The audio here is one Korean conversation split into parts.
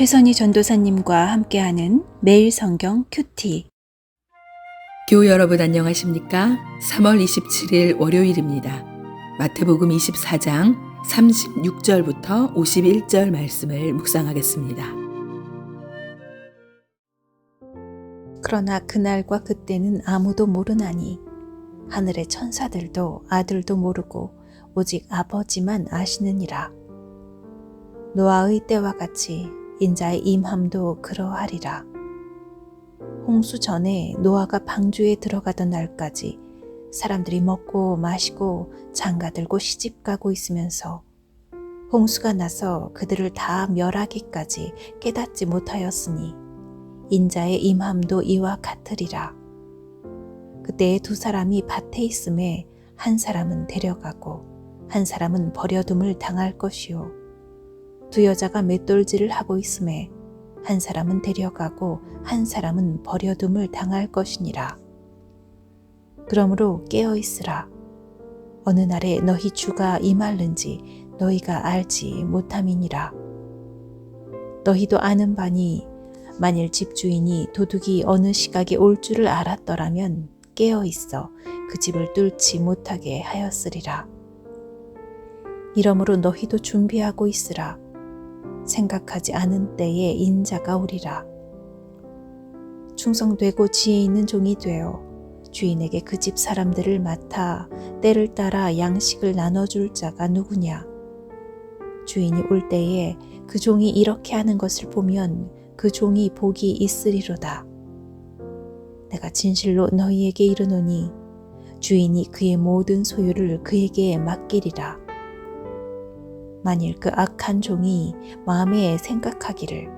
최선희 전도사님과 함께하는 매일 성경 큐티. 교우 여러분 안녕하십니까? 3월 27일 월요일입니다. 마태복음 24장 36절부터 51절 말씀을 묵상하겠습니다. 그러나 그날과 그때는 아무도 모르나니 하늘의 천사들도 아들도 모르고 오직 아버지만 아시느니라. 노아의 때와 같이 인자의 임함도 그러하리라. 홍수 전에 노아가 방주에 들어가던 날까지 사람들이 먹고 마시고 장가들고 시집가고 있으면서 홍수가 나서 그들을 다 멸하기까지 깨닫지 못하였으니 인자의 임함도 이와 같으리라. 그때에 두 사람이 밭에 있음에 한 사람은 데려가고 한 사람은 버려둠을 당할 것이요. 두 여자가 맷돌질을 하고 있음에 한 사람은 데려가고 한 사람은 버려둠을 당할 것이니라. 그러므로 깨어 있으라. 어느 날에 너희 주가 임할는지 너희가 알지 못함이니라. 너희도 아는 바니 만일 집주인이 도둑이 어느 시각에 올 줄을 알았더라면 깨어 있어 그 집을 뚫지 못하게 하였으리라. 이러므로 너희도 준비하고 있으라. 생각하지 않은 때에 인자가 오리라. 충성되고 지혜 있는 종이 되어 주인에게 그 집 사람들을 맡아 때를 따라 양식을 나눠줄 자가 누구냐? 주인이 올 때에 그 종이 이렇게 하는 것을 보면 그 종이 복이 있으리로다. 내가 진실로 너희에게 이르노니 주인이 그의 모든 소유를 그에게 맡기리라. 만일 그 악한 종이 마음에 생각하기를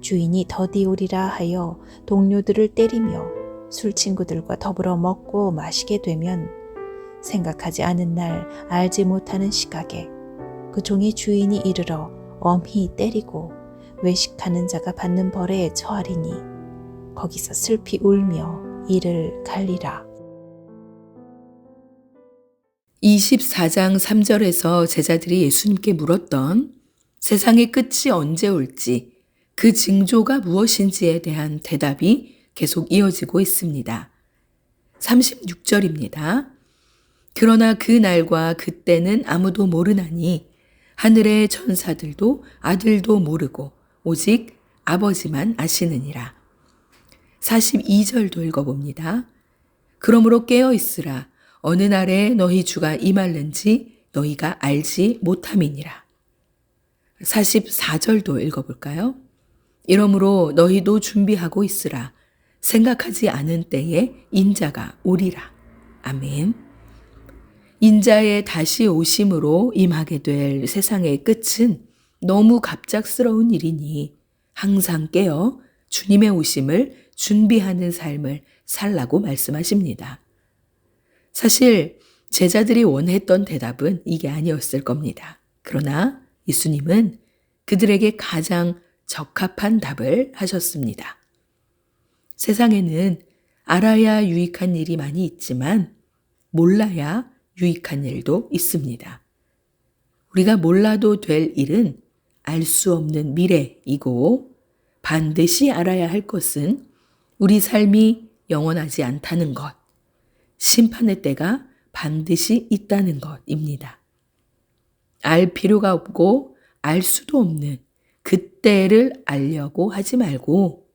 주인이 더디 오리라 하여 동료들을 때리며 술 친구들과 더불어 먹고 마시게 되면 생각하지 않은 날 알지 못하는 시각에 그 종의 주인이 이르러 엄히 때리고 외식하는 자가 받는 벌에 처하리니 거기서 슬피 울며 이를 갈리라. 24장 3절에서 제자들이 예수님께 물었던 세상의 끝이 언제 올지 그 징조가 무엇인지에 대한 대답이 계속 이어지고 있습니다. 36절입니다. 그러나 그 날과 그때는 아무도 모르나니 하늘의 천사들도 아들도 모르고 오직 아버지만 아시느니라. 42절도 읽어봅니다. 그러므로 깨어 있으라. 어느 날에 너희 주가 임할는지 너희가 알지 못함이니라. 44절도 읽어볼까요? 이러므로 너희도 준비하고 있으라. 생각하지 않은 때에 인자가 오리라. 아멘. 인자의 다시 오심으로 임하게 될 세상의 끝은 너무 갑작스러운 일이니 항상 깨어 주님의 오심을 준비하는 삶을 살라고 말씀하십니다. 사실 제자들이 원했던 대답은 이게 아니었을 겁니다. 그러나 예수님은 그들에게 가장 적합한 답을 하셨습니다. 세상에는 알아야 유익한 일이 많이 있지만 몰라야 유익한 일도 있습니다. 우리가 몰라도 될 일은 알 수 없는 미래이고 반드시 알아야 할 것은 우리 삶이 영원하지 않다는 것, 심판의 때가 반드시 있다는 것입니다. 알 필요가 없고 알 수도 없는 그때를 알려고 하지 말고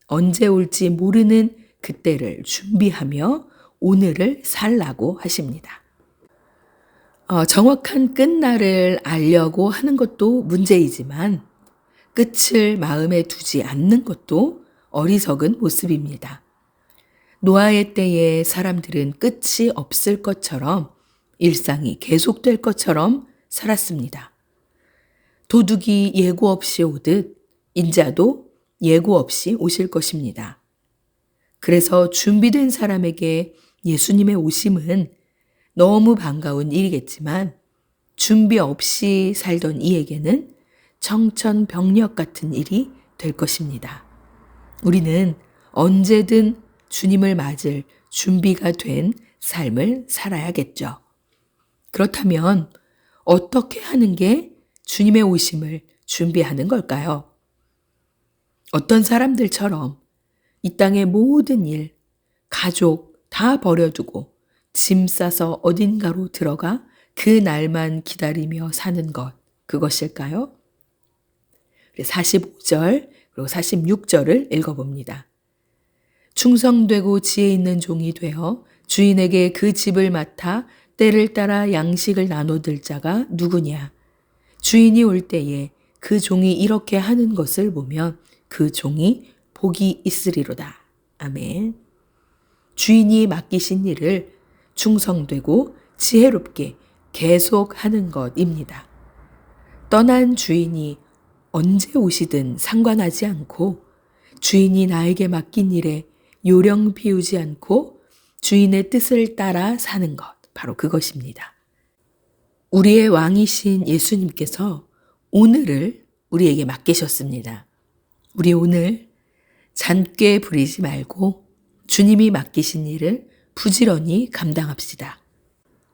언제 올지 모르는 그때를 준비하며 오늘을 살라고 하십니다. 정확한 끝날을 알려고 하는 것도 문제이지만 끝을 마음에 두지 않는 것도 어리석은 모습입니다. 노아의 때에 사람들은 끝이 없을 것처럼 일상이 계속될 것처럼 살았습니다. 도둑이 예고 없이 오듯 인자도 예고 없이 오실 것입니다. 그래서 준비된 사람에게 예수님의 오심은 너무 반가운 일이겠지만 준비 없이 살던 이에게는 청천벽력 같은 일이 될 것입니다. 우리는 언제든 주님을 맞을 준비가 된 삶을 살아야겠죠. 그렇다면 어떻게 하는 게 주님의 오심을 준비하는 걸까요? 어떤 사람들처럼 이 땅의 모든 일, 가족 다 버려두고 짐 싸서 어딘가로 들어가 그 날만 기다리며 사는 것, 그것일까요? 45절 그리고 46절을 읽어봅니다. 충성되고 지혜 있는 종이 되어 주인에게 그 집을 맡아 때를 따라 양식을 나눠들 자가 누구냐? 주인이 올 때에 그 종이 이렇게 하는 것을 보면 그 종이 복이 있으리로다. 아멘. 주인이 맡기신 일을 충성되고 지혜롭게 계속하는 것입니다. 떠난 주인이 언제 오시든 상관하지 않고 주인이 나에게 맡긴 일에 요령 피우지 않고 주인의 뜻을 따라 사는 것, 바로 그것입니다. 우리의 왕이신 예수님께서 오늘을 우리에게 맡기셨습니다. 우리 오늘 잔꾀 부리지 말고 주님이 맡기신 일을 부지런히 감당합시다.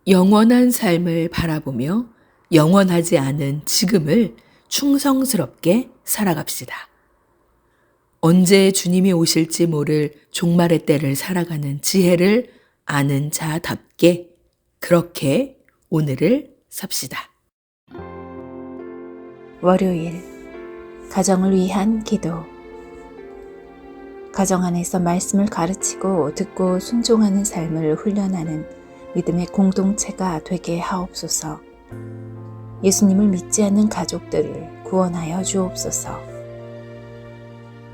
영원한 삶을 바라보며 영원하지 않은 지금을 충성스럽게 살아갑시다. 언제 주님이 오실지 모를 종말의 때를 살아가는 지혜를 아는 자답게 그렇게 오늘을 삽시다. 월요일 가정을 위한 기도. 가정 안에서 말씀을 가르치고 듣고 순종하는 삶을 훈련하는 믿음의 공동체가 되게 하옵소서. 예수님을 믿지 않는 가족들을 구원하여 주옵소서.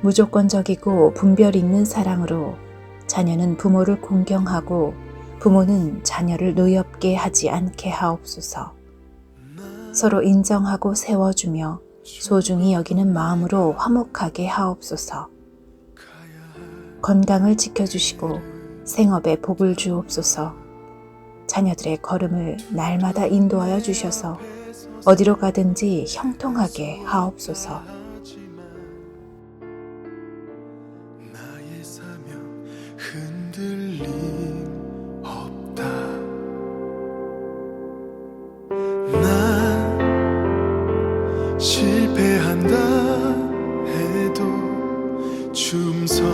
무조건적이고 분별 있는 사랑으로 자녀는 부모를 공경하고 부모는 자녀를 노엽게 하지 않게 하옵소서. 서로 인정하고 세워주며 소중히 여기는 마음으로 화목하게 하옵소서. 건강을 지켜주시고 생업에 복을 주옵소서. 자녀들의 걸음을 날마다 인도하여 주셔서 어디로 가든지 형통하게 하옵소서. 나의 사명 흔들림 없다. 난 실패한다 해도 충성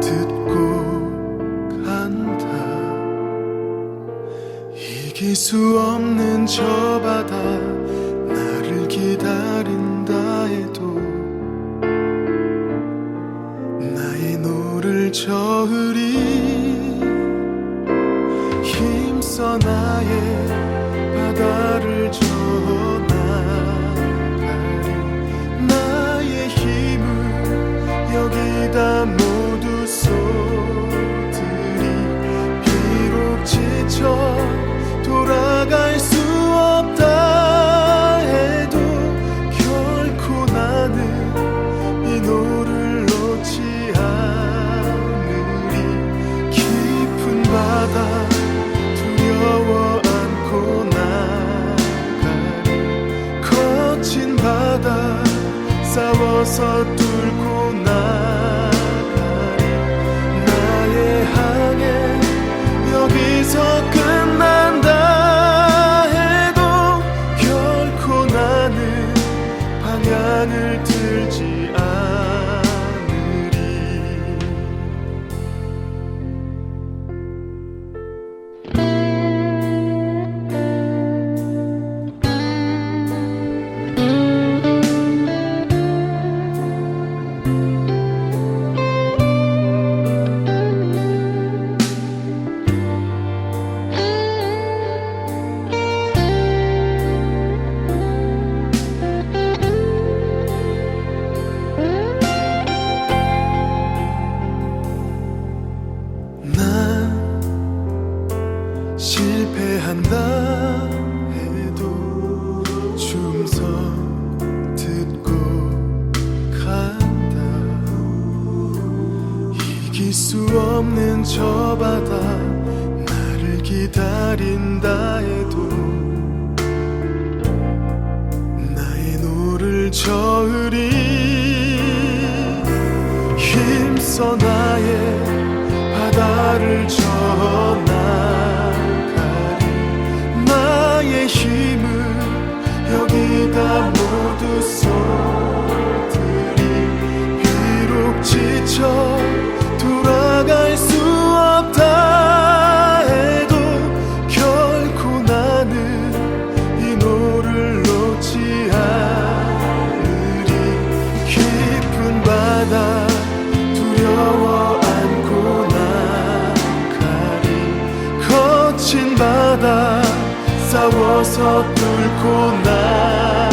듣고 간다. 이길 수 없는 저 바다 나를 기다린다 해도 나의 노를 저으리. 힘써 나의 바다를 저어나가리. 나의 힘을 여기다 모두 쏟으리. 비록 지쳐 돌아갈 수 없다 해도 결코 나는 이 노를 놓지 않으리. 깊은 바다 두려워 안고 나가리. 거친 바다 싸워서 뚫고 나가리. 나의 항해 여기서 끝난다 해도 결코 나는 방향을 틀지 않으리. 실패한다 해도 충성 듣고 간다. 이길 수 없는 저 바다 나를 기다린다 해도 나의 노를 저으리. 힘써 나의 바다를 저어나가리. 나의 힘을 여기다 모두 쏟으리. 때마다 두려워 안고 나가리 거친 바다 싸워서 뚫고 나